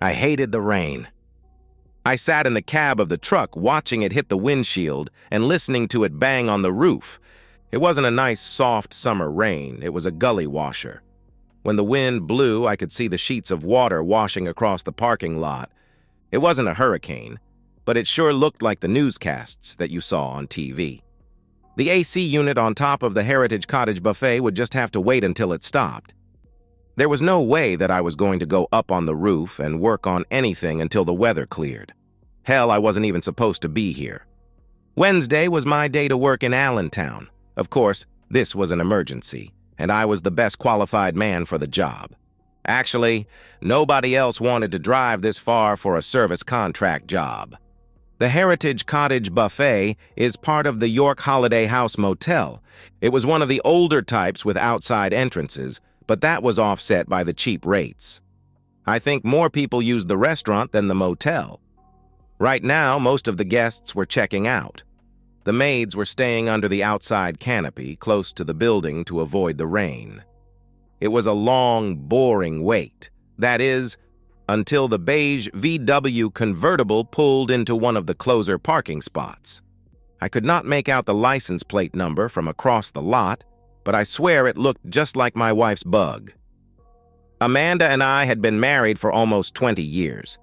I hated the rain. I sat in the cab of the truck watching it hit the windshield and listening to it bang on the roof. It wasn't a nice, soft summer rain. It was a gully washer. When the wind blew, I could see the sheets of water washing across the parking lot. It wasn't a hurricane, but it sure looked like the newscasts that you saw on TV. The AC unit on top of the Heritage Cottage buffet would just have to wait until it stopped. There was no way that I was going to go up on the roof and work on anything until the weather cleared. Hell, I wasn't even supposed to be here. Wednesday was my day to work in Allentown. Of course, this was an emergency, and I was the best qualified man for the job. Actually, nobody else wanted to drive this far for a service contract job. The Heritage Cottage Buffet is part of the York Holiday House Motel. It was one of the older types with outside entrances, but that was offset by the cheap rates. I think more people used the restaurant than the motel. Right now, most of the guests were checking out. The maids were staying under the outside canopy, close to the building to avoid the rain. It was a long, boring wait. That is, until the beige VW convertible pulled into one of the closer parking spots. I could not make out the license plate number from across the lot, but I swear it looked just like my wife's Bug. Amanda and I had been married for almost 20 years.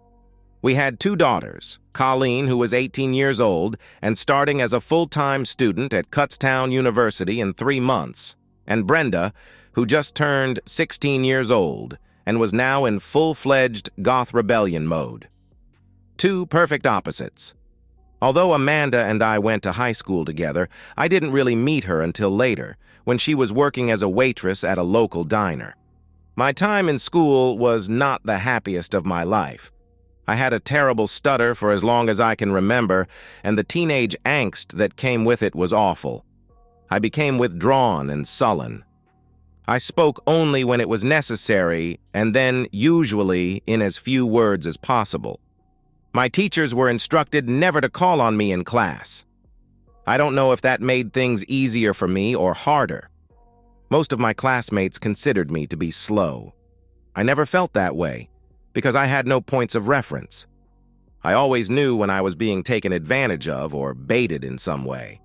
We had 2 daughters, Colleen, who was 18 years old and starting as a full-time student at Kutztown University in 3 months, and Brenda, who just turned 16 years old and was now in full-fledged goth rebellion mode. 2 perfect opposites. Although Amanda and I went to high school together, I didn't really meet her until later, when she was working as a waitress at a local diner. My time in school was not the happiest of my life. I had a terrible stutter for as long as I can remember, and the teenage angst that came with it was awful. I became withdrawn and sullen. I spoke only when it was necessary, and then usually in as few words as possible. My teachers were instructed never to call on me in class. I don't know if that made things easier for me or harder. Most of my classmates considered me to be slow. I never felt that way, because I had no points of reference. I always knew when I was being taken advantage of or baited in some way.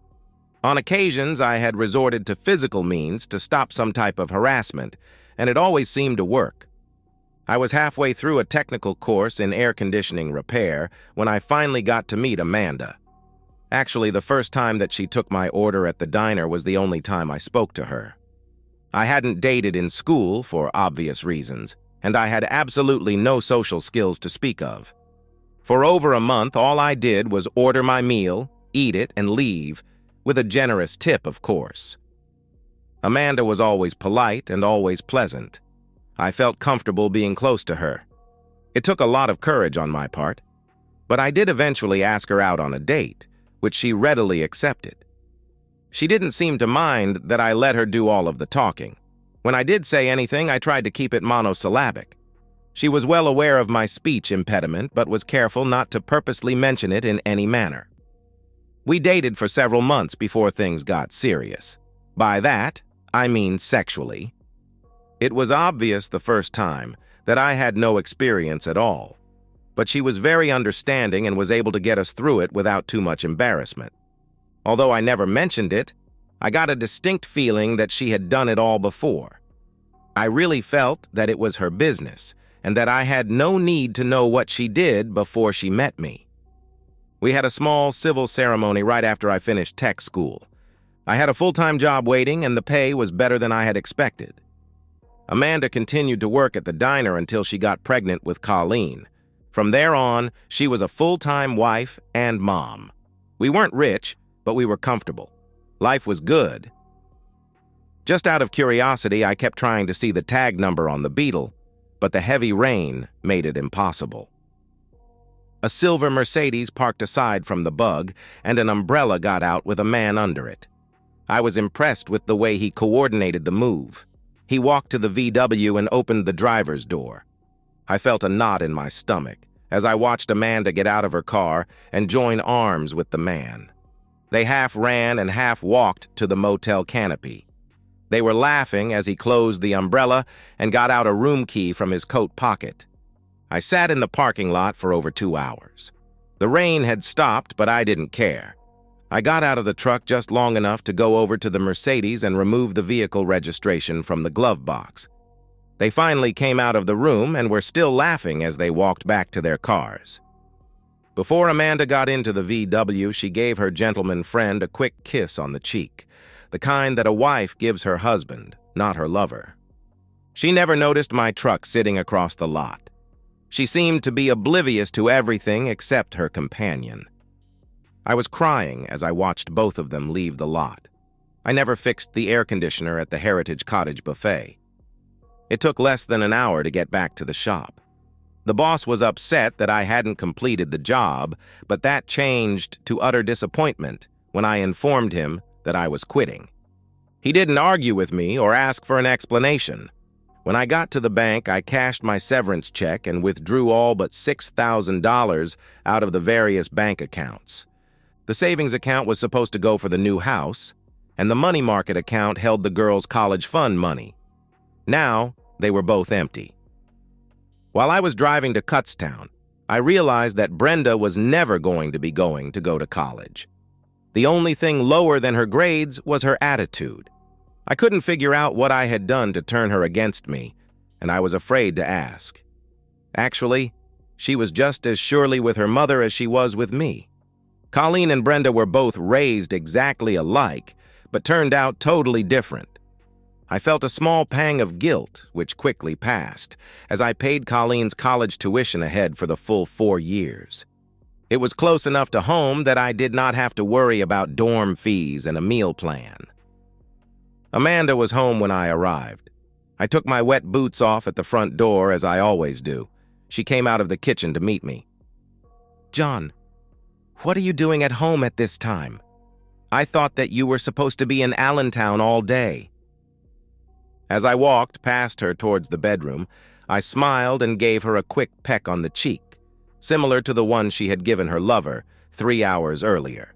On occasions, I had resorted to physical means to stop some type of harassment, and it always seemed to work. I was halfway through a technical course in air conditioning repair when I finally got to meet Amanda. Actually, the first time that she took my order at the diner was the only time I spoke to her. I hadn't dated in school for obvious reasons, and I had absolutely no social skills to speak of. For over a month, all I did was order my meal, eat it, and leave, with a generous tip, of course. Amanda was always polite and always pleasant. I felt comfortable being close to her. It took a lot of courage on my part, but I did eventually ask her out on a date, which she readily accepted. She didn't seem to mind that I let her do all of the talking. When I did say anything, I tried to keep it monosyllabic. She was well aware of my speech impediment, but was careful not to purposely mention it in any manner. We dated for several months before things got serious. By that, I mean sexually. It was obvious the first time that I had no experience at all, but she was very understanding and was able to get us through it without too much embarrassment. Although I never mentioned it, I got a distinct feeling that she had done it all before. I really felt that it was her business, and that I had no need to know what she did before she met me. We had a small civil ceremony right after I finished tech school. I had a full-time job waiting, and the pay was better than I had expected. Amanda continued to work at the diner until she got pregnant with Colleen. From there on, she was a full-time wife and mom. We weren't rich, but we were comfortable. Life was good. Just out of curiosity, I kept trying to see the tag number on the Beetle, but the heavy rain made it impossible. A silver Mercedes parked aside from the Bug, and an umbrella got out with a man under it. I was impressed with the way he coordinated the move. He walked to the VW and opened the driver's door. I felt a knot in my stomach as I watched Amanda get out of her car and join arms with the man. They half ran and half walked to the motel canopy. They were laughing as he closed the umbrella and got out a room key from his coat pocket. I sat in the parking lot for over 2 hours. The rain had stopped, but I didn't care. I got out of the truck just long enough to go over to the Mercedes and remove the vehicle registration from the glove box. They finally came out of the room and were still laughing as they walked back to their cars. Before Amanda got into the VW, she gave her gentleman friend a quick kiss on the cheek, the kind that a wife gives her husband, not her lover. She never noticed my truck sitting across the lot. She seemed to be oblivious to everything except her companion. I was crying as I watched both of them leave the lot. I never fixed the air conditioner at the Heritage Cottage buffet. It took less than an hour to get back to the shop. The boss was upset that I hadn't completed the job, but that changed to utter disappointment when I informed him that I was quitting. He didn't argue with me or ask for an explanation. When I got to the bank, I cashed my severance check and withdrew all but $6,000 out of the various bank accounts. The savings account was supposed to go for the new house, and the money market account held the girls' college fund money. Now, they were both empty. While I was driving to Kutztown, I realized that Brenda was never going to go to college. The only thing lower than her grades was her attitude. I couldn't figure out what I had done to turn her against me, and I was afraid to ask. Actually, she was just as surely with her mother as she was with me. Colleen and Brenda were both raised exactly alike, but turned out totally different. I felt a small pang of guilt, which quickly passed, as I paid Colleen's college tuition ahead for the full 4 years. It was close enough to home that I did not have to worry about dorm fees and a meal plan. Amanda was home when I arrived. I took my wet boots off at the front door, as I always do. She came out of the kitchen to meet me. "John, what are you doing at home at this time? I thought that you were supposed to be in Allentown all day." As I walked past her towards the bedroom, I smiled and gave her a quick peck on the cheek, similar to the one she had given her lover 3 hours earlier.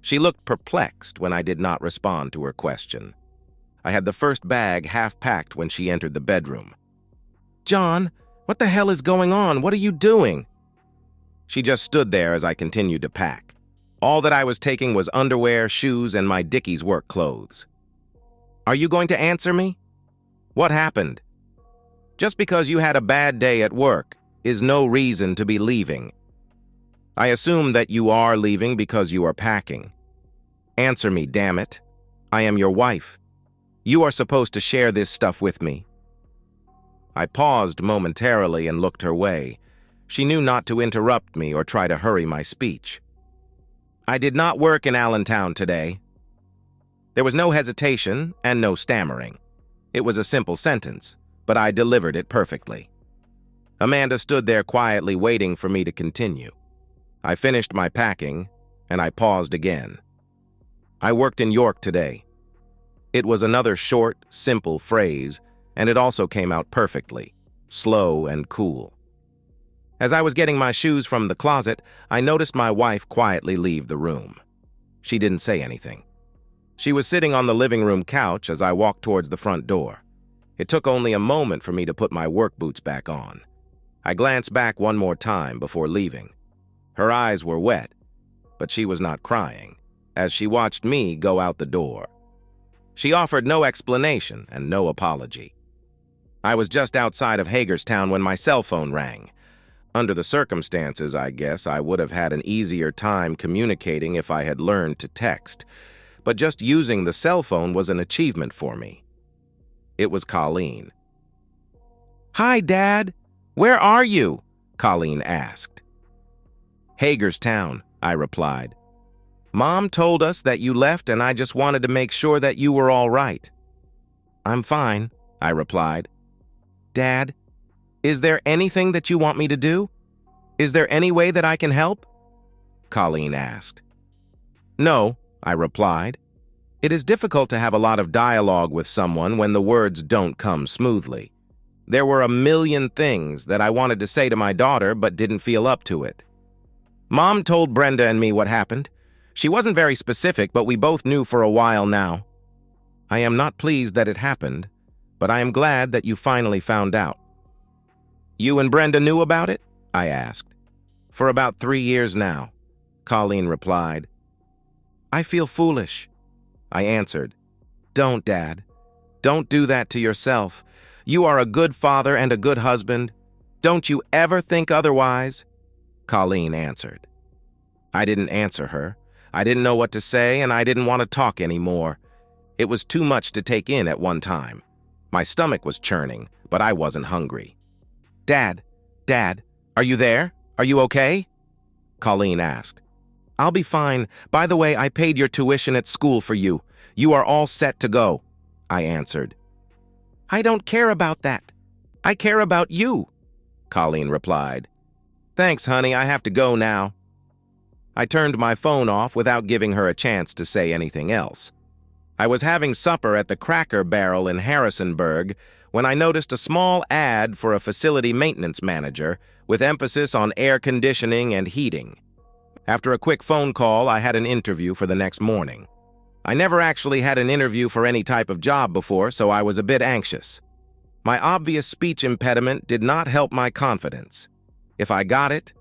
She looked perplexed when I did not respond to her question. I had the first bag half packed when she entered the bedroom. "John, what the hell is going on? What are you doing?" She just stood there as I continued to pack. All that I was taking was underwear, shoes, and my Dickies work clothes. "Are you going to answer me? What happened? Just because you had a bad day at work is no reason to be leaving. I assume that you are leaving because you are packing. Answer me, damn it. I am your wife. You are supposed to share this stuff with me." I paused momentarily and looked her way. She knew not to interrupt me or try to hurry my speech. "I did not work in Allentown today." There was no hesitation and no stammering. It was a simple sentence, but I delivered it perfectly. Amanda stood there quietly waiting for me to continue. I finished my packing, and I paused again. "I worked in York today." It was another short, simple phrase, and it also came out perfectly, slow and cool. As I was getting my shoes from the closet, I noticed my wife quietly leave the room. She didn't say anything. She was sitting on the living room couch as I walked towards the front door. It took only a moment for me to put my work boots back on. I glanced back one more time before leaving. Her eyes were wet, but she was not crying, as she watched me go out the door. She offered no explanation and no apology. I was just outside of Hagerstown when my cell phone rang. Under the circumstances, I guess I would have had an easier time communicating if I had learned to text, but just using the cell phone was an achievement for me. It was Colleen. "Hi, Dad. Where are you?" Colleen asked. "Hagerstown," I replied. "Mom told us that you left, and I just wanted to make sure that you were all right." "I'm fine," I replied. "Dad, is there anything that you want me to do? Is there any way that I can help?" Colleen asked. "No," I replied. "It is difficult to have a lot of dialogue with someone when the words don't come smoothly. There were a million things that I wanted to say to my daughter but didn't feel up to it. Mom told Brenda and me what happened. She wasn't very specific, but we both knew for a while now. I am not pleased that it happened, but I am glad that you finally found out." You and Brenda knew about it? I asked. For about 3 years now, Colleen replied. I feel foolish, I answered. Don't, Dad. Don't do that to yourself. You are a good father and a good husband. Don't you ever think otherwise? Colleen answered. I didn't answer her. I didn't know what to say, and I didn't want to talk anymore. It was too much to take in at one time. My stomach was churning, but I wasn't hungry. Dad, are you there? Are you okay? Colleen asked. I'll be fine. By the way, I paid your tuition at school for you. You are all set to go, I answered. I don't care about that. I care about you, Colleen replied. Thanks, honey. I have to go now. I turned my phone off without giving her a chance to say anything else. I was having supper at the Cracker Barrel in Harrisonburg when I noticed a small ad for a facility maintenance manager with emphasis on air conditioning and heating. After a quick phone call, I had an interview for the next morning. I never actually had an interview for any type of job before, so I was a bit anxious. My obvious speech impediment did not help my confidence. If I got it,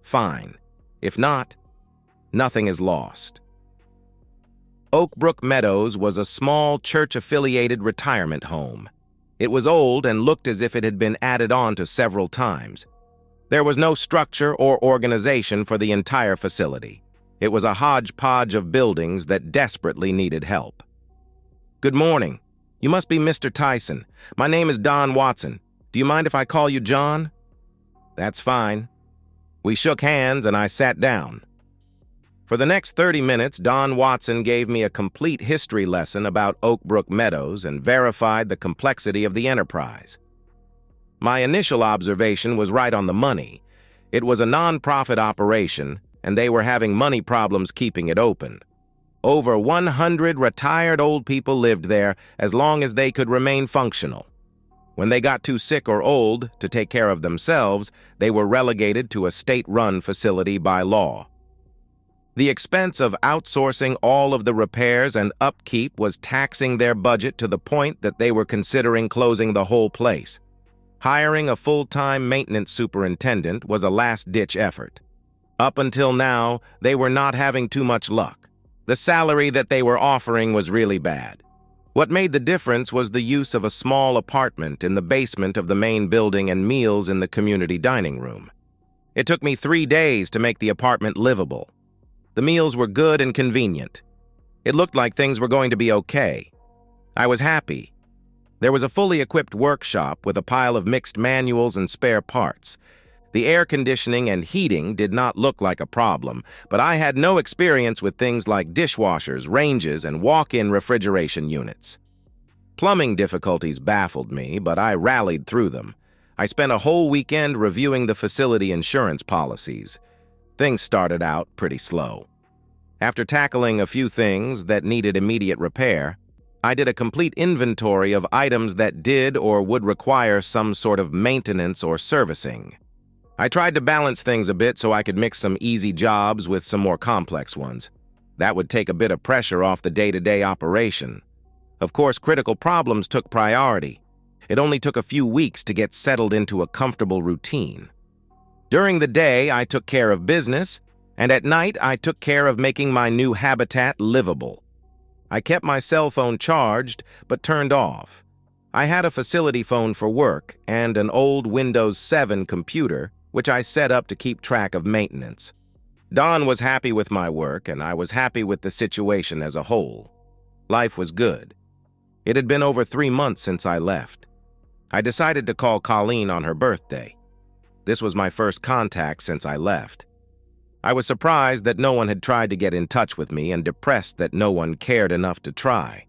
fine. If not, nothing is lost. Oakbrook Meadows was a small church-affiliated retirement home. It was old and looked as if it had been added on to several times. There was no structure or organization for the entire facility. It was a hodgepodge of buildings that desperately needed help. Good morning. You must be Mr. Tyson. My name is Don Watson. Do you mind if I call you John? That's fine. We shook hands and I sat down. For the next 30 minutes, Don Watson gave me a complete history lesson about Oakbrook Meadows and verified the complexity of the enterprise. My initial observation was right on the money. It was a non-profit operation, and they were having money problems keeping it open. Over 100 retired old people lived there as long as they could remain functional. When they got too sick or old to take care of themselves, they were relegated to a state-run facility by law. The expense of outsourcing all of the repairs and upkeep was taxing their budget to the point that they were considering closing the whole place. Hiring a full-time maintenance superintendent was a last-ditch effort. Up until now, they were not having too much luck. The salary that they were offering was really bad. What made the difference was the use of a small apartment in the basement of the main building and meals in the community dining room. It took me 3 days to make the apartment livable. The meals were good and convenient. It looked like things were going to be okay. I was happy. There was a fully equipped workshop with a pile of mixed manuals and spare parts. The air conditioning and heating did not look like a problem, but I had no experience with things like dishwashers, ranges, and walk-in refrigeration units. Plumbing difficulties baffled me, but I rallied through them. I spent a whole weekend reviewing the facility insurance policies. Things started out pretty slow. After tackling a few things that needed immediate repair, I did a complete inventory of items that did or would require some sort of maintenance or servicing. I tried to balance things a bit so I could mix some easy jobs with some more complex ones. That would take a bit of pressure off the day-to-day operation. Of course, critical problems took priority. It only took a few weeks to get settled into a comfortable routine. During the day, I took care of business, and at night, I took care of making my new habitat livable. I kept my cell phone charged, but turned off. I had a facility phone for work and an old Windows 7 computer, which I set up to keep track of maintenance. Don was happy with my work, and I was happy with the situation as a whole. Life was good. It had been over 3 months since I left. I decided to call Colleen on her birthday. This was my first contact since I left. I was surprised that no one had tried to get in touch with me and depressed that no one cared enough to try.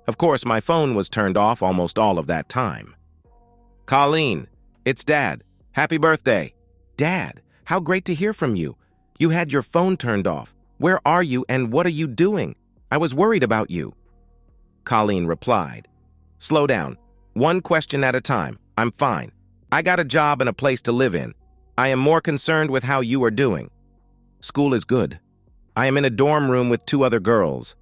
Of course, my phone was turned off almost all of that time. Colleen, it's Dad. Happy birthday. Dad, how great to hear from you. You had your phone turned off. Where are you and what are you doing? I was worried about you. Colleen replied. Slow down. One question at a time. I'm fine. I got a job and a place to live in. I am more concerned with how you are doing. School is good. I am in a dorm room with 2 other girls.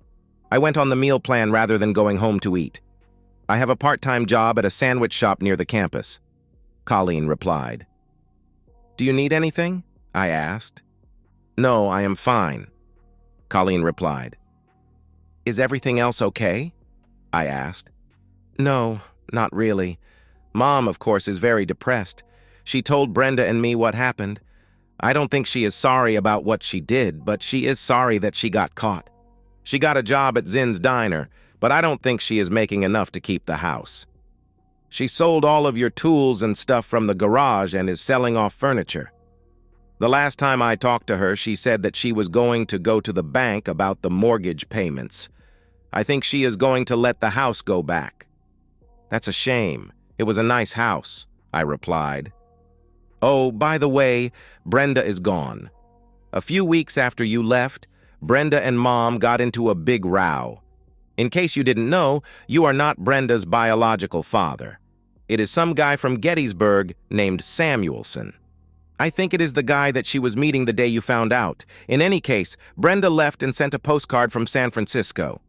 I went on the meal plan rather than going home to eat. I have a part-time job at a sandwich shop near the campus. Colleen replied. Do you need anything? I asked. No, I am fine, Colleen replied. Is everything else okay? I asked. No, not really. Mom, of course, is very depressed. She told Brenda and me what happened. I don't think she is sorry about what she did, but she is sorry that she got caught. She got a job at Zinn's Diner, but I don't think she is making enough to keep the house. She sold all of your tools and stuff from the garage and is selling off furniture. The last time I talked to her, she said that she was going to go to the bank about the mortgage payments. I think she is going to let the house go back. That's a shame. It was a nice house, I replied. Oh, by the way, Brenda is gone. A few weeks after you left, Brenda and Mom got into a big row. In case you didn't know, you are not Brenda's biological father. It is some guy from Gettysburg named Samuelson. I think it is the guy that she was meeting the day you found out. In any case, Brenda left and sent a postcard from San Francisco.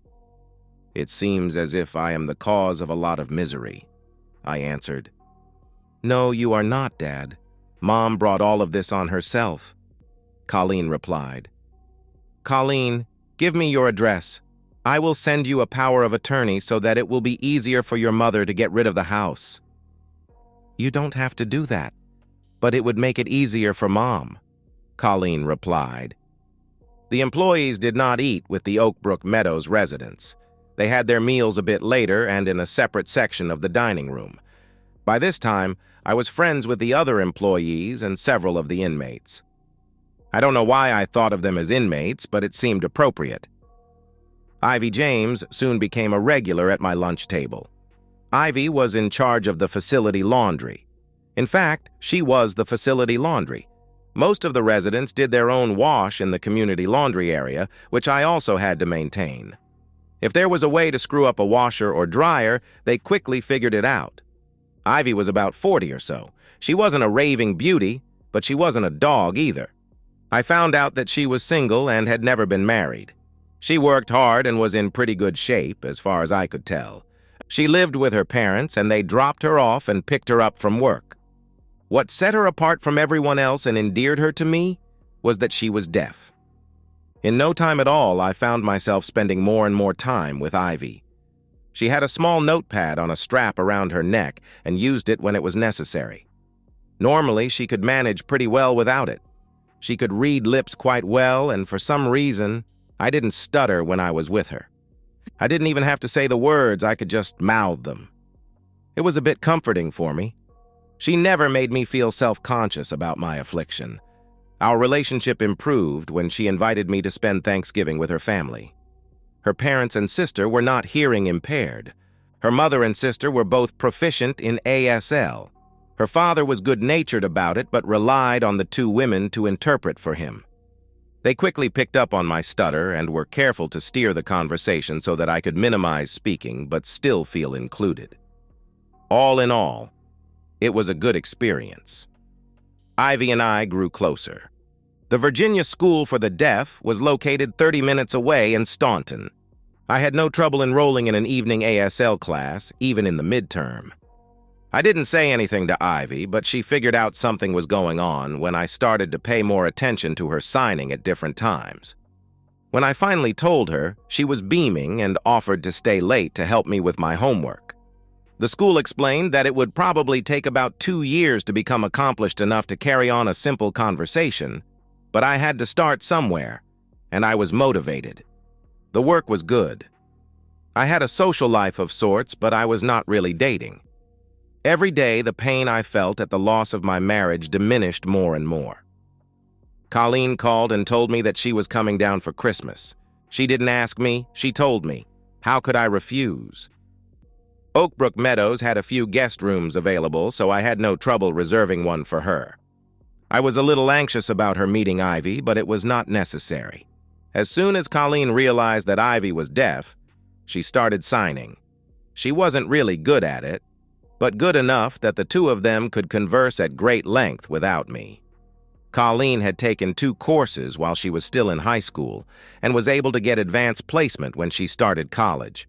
It seems as if I am the cause of a lot of misery, I answered. No, you are not, Dad. Mom brought all of this on herself, Colleen replied. Colleen, give me your address. I will send you a power of attorney so that it will be easier for your mother to get rid of the house. You don't have to do that, but it would make it easier for Mom, Colleen replied. The employees did not eat with the Oakbrook Meadows residents. They had their meals a bit later and in a separate section of the dining room. By this time, I was friends with the other employees and several of the inmates. I don't know why I thought of them as inmates, but it seemed appropriate. Ivy James soon became a regular at my lunch table. Ivy was in charge of the facility laundry. In fact, she was the facility laundry. Most of the residents did their own wash in the community laundry area, which I also had to maintain. If there was a way to screw up a washer or dryer, they quickly figured it out. Ivy was about 40 or so. She wasn't a raving beauty, but she wasn't a dog either. I found out that she was single and had never been married. She worked hard and was in pretty good shape, as far as I could tell. She lived with her parents, and they dropped her off and picked her up from work. What set her apart from everyone else and endeared her to me was that she was deaf. In no time at all, I found myself spending more and more time with Ivy. She had a small notepad on a strap around her neck and used it when it was necessary. Normally, she could manage pretty well without it. She could read lips quite well, and for some reason, I didn't stutter when I was with her. I didn't even have to say the words, I could just mouth them. It was a bit comforting for me. She never made me feel self-conscious about my affliction. Our relationship improved when she invited me to spend Thanksgiving with her family. Her parents and sister were not hearing impaired. Her mother and sister were both proficient in ASL. Her father was good-natured about it, but relied on the two women to interpret for him. They quickly picked up on my stutter and were careful to steer the conversation so that I could minimize speaking but still feel included. All in all, it was a good experience. Ivy and I grew closer. The Virginia School for the Deaf was located 30 minutes away in Staunton. I had no trouble enrolling in an evening ASL class, even in the midterm. I didn't say anything to Ivy, but she figured out something was going on when I started to pay more attention to her signing at different times. When I finally told her, she was beaming and offered to stay late to help me with my homework. The school explained that it would probably take about 2 years to become accomplished enough to carry on a simple conversation, but I had to start somewhere, and I was motivated. The work was good. I had a social life of sorts, but I was not really dating. Every day, the pain I felt at the loss of my marriage diminished more and more. Colleen called and told me that she was coming down for Christmas. She didn't ask me, she told me. How could I refuse? Oakbrook Meadows had a few guest rooms available, so I had no trouble reserving one for her. I was a little anxious about her meeting Ivy, but it was not necessary. As soon as Colleen realized that Ivy was deaf, she started signing. She wasn't really good at it, but good enough that the two of them could converse at great length without me. Colleen had taken 2 courses while she was still in high school and was able to get advanced placement when she started college.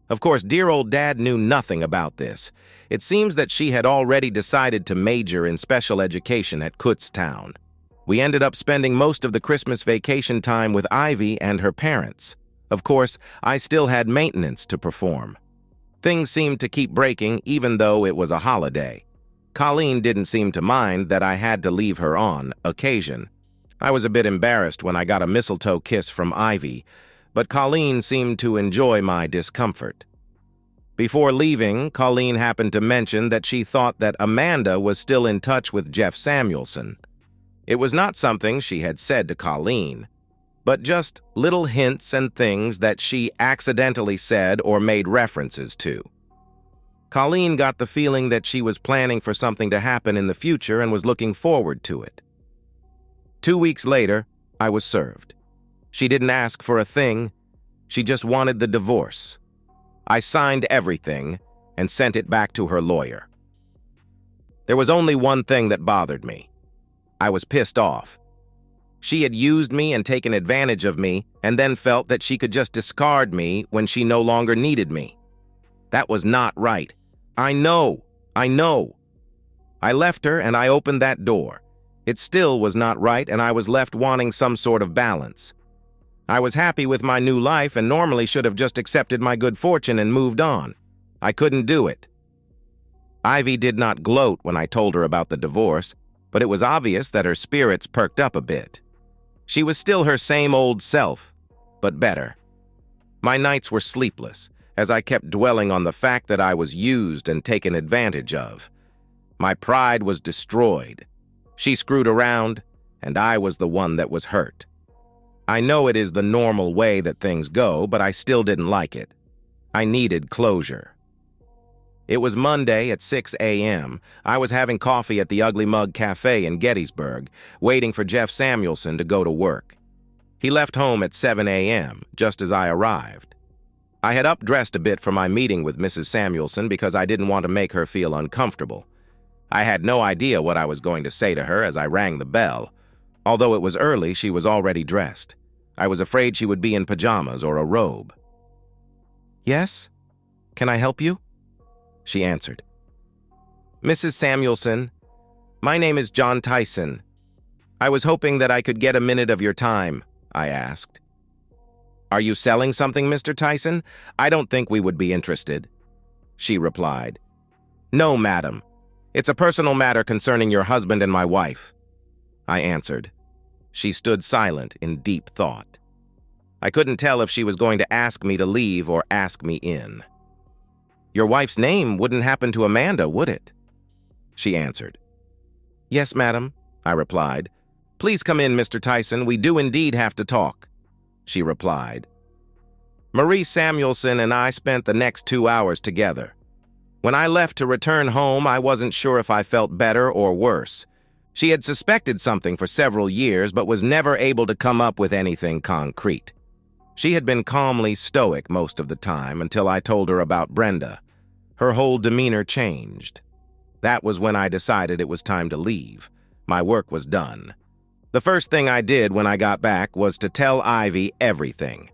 Of course, dear old Dad knew nothing about this. It seems that she had already decided to major in special education at Kutztown. We ended up spending most of the Christmas vacation time with Ivy and her parents. Of course, I still had maintenance to perform. Things seemed to keep breaking even though it was a holiday. Colleen didn't seem to mind that I had to leave her on occasion. I was a bit embarrassed when I got a mistletoe kiss from Ivy, but Colleen seemed to enjoy my discomfort. Before leaving, Colleen happened to mention that she thought that Amanda was still in touch with Jeff Samuelson. It was not something she had said to Colleen, but just little hints and things that she accidentally said or made references to. Colleen got the feeling that she was planning for something to happen in the future and was looking forward to it. 2 weeks later, I was served. She didn't ask for a thing, she just wanted the divorce. I signed everything and sent it back to her lawyer. There was only one thing that bothered me. I was pissed off. She had used me and taken advantage of me and then felt that she could just discard me when she no longer needed me. That was not right. I know. I left her and I opened that door. It still was not right and I was left wanting some sort of balance. I was happy with my new life and normally should have just accepted my good fortune and moved on. I couldn't do it. Ivy did not gloat when I told her about the divorce, but it was obvious that her spirits perked up a bit. She was still her same old self, but better. My nights were sleepless, as I kept dwelling on the fact that I was used and taken advantage of. My pride was destroyed. She screwed around, and I was the one that was hurt. I know it is the normal way that things go, but I still didn't like it. I needed closure. It was Monday at 6 a.m. I was having coffee at the Ugly Mug Cafe in Gettysburg, waiting for Jeff Samuelson to go to work. He left home at 7 a.m., just as I arrived. I had updressed a bit for my meeting with Mrs. Samuelson because I didn't want to make her feel uncomfortable. I had no idea what I was going to say to her as I rang the bell. Although it was early, she was already dressed. I was afraid she would be in pajamas or a robe. "Yes? Can I help you?" she answered. "Mrs. Samuelson, my name is John Tyson. I was hoping that I could get a minute of your time," I asked. "Are you selling something, Mr. Tyson? I don't think we would be interested," she replied. "No, madam. It's a personal matter concerning your husband and my wife," I answered. She stood silent in deep thought. I couldn't tell if she was going to ask me to leave or ask me in. "Your wife's name wouldn't happen to Amanda, would it?" she answered. "Yes, madam," I replied. "Please come in, Mr. Tyson. We do indeed have to talk," she replied. Marie Samuelson and I spent the next 2 hours together. When I left to return home, I wasn't sure if I felt better or worse. She had suspected something for several years, but was never able to come up with anything concrete. She had been calmly stoic most of the time until I told her about Brenda. Her whole demeanor changed. That was when I decided it was time to leave. My work was done. The first thing I did when I got back was to tell Ivy everything.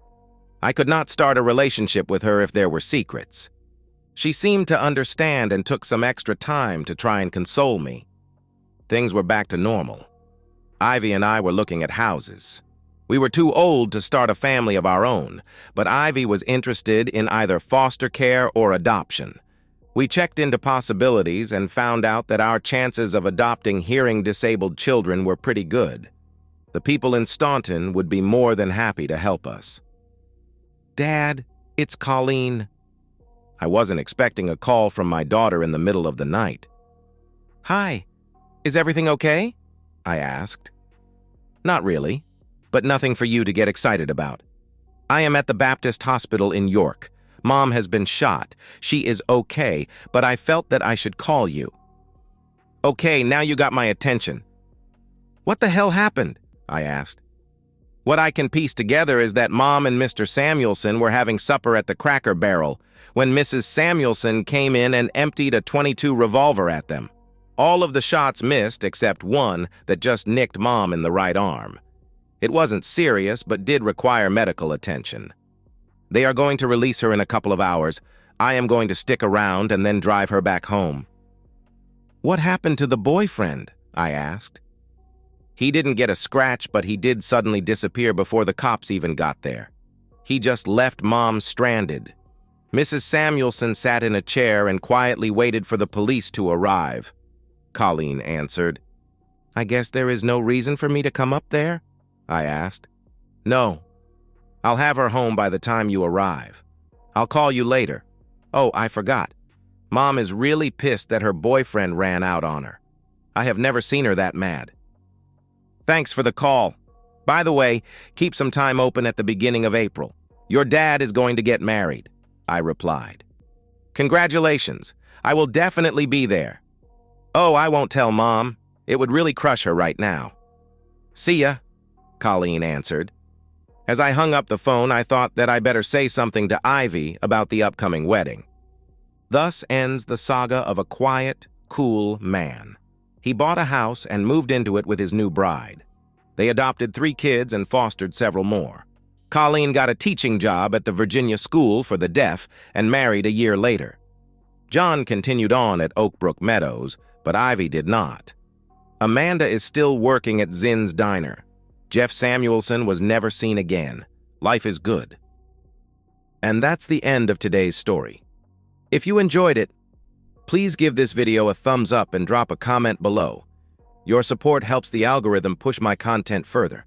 I could not start a relationship with her if there were secrets. She seemed to understand and took some extra time to try and console me. Things were back to normal. Ivy and I were looking at houses. We were too old to start a family of our own, but Ivy was interested in either foster care or adoption. We checked into possibilities and found out that our chances of adopting hearing-disabled children were pretty good. The people in Staunton would be more than happy to help us. "Dad, it's Colleen." I wasn't expecting a call from my daughter in the middle of the night. "Hi, is everything okay?" I asked. "Not really, but nothing for you to get excited about. I am at the Baptist Hospital in York. Mom has been shot. She is okay, but I felt that I should call you." "Okay, now you got my attention." "What the hell happened?" I asked. "What I can piece together is that Mom and Mr. Samuelson were having supper at the Cracker Barrel when Mrs. Samuelson came in and emptied a .22 revolver at them. All of the shots missed except one that just nicked Mom in the right arm. It wasn't serious, but did require medical attention. They are going to release her in a couple of hours. I am going to stick around and then drive her back home." "What happened to the boyfriend?" I asked. "He didn't get a scratch, but he did suddenly disappear before the cops even got there. He just left Mom stranded." Mrs. Samuelson sat in a chair and quietly waited for the police to arrive. Colleen answered. "I guess there is no reason for me to come up there?" I asked. "No. I'll have her home by the time you arrive. I'll call you later. Oh, I forgot. Mom is really pissed that her boyfriend ran out on her. I have never seen her that mad." "Thanks for the call. By the way, keep some time open at the beginning of April. Your dad is going to get married," I replied. "Congratulations. I will definitely be there." "Oh, I won't tell Mom. It would really crush her right now." "See ya," Colleen answered. As I hung up the phone, I thought that I better say something to Ivy about the upcoming wedding. Thus ends the saga of a quiet, cool man. He bought a house and moved into it with his new bride. They adopted 3 kids and fostered several more. Colleen got a teaching job at the Virginia School for the Deaf and married a year later. John continued on at Oakbrook Meadows, but Ivy did not. Amanda is still working at Zinn's Diner. Jeff Samuelson was never seen again. Life is good. And that's the end of today's story. If you enjoyed it, please give this video a thumbs up and drop a comment below. Your support helps the algorithm push my content further.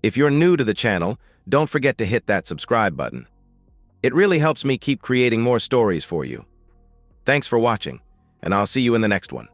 If you're new to the channel, don't forget to hit that subscribe button. It really helps me keep creating more stories for you. Thanks for watching, and I'll see you in the next one.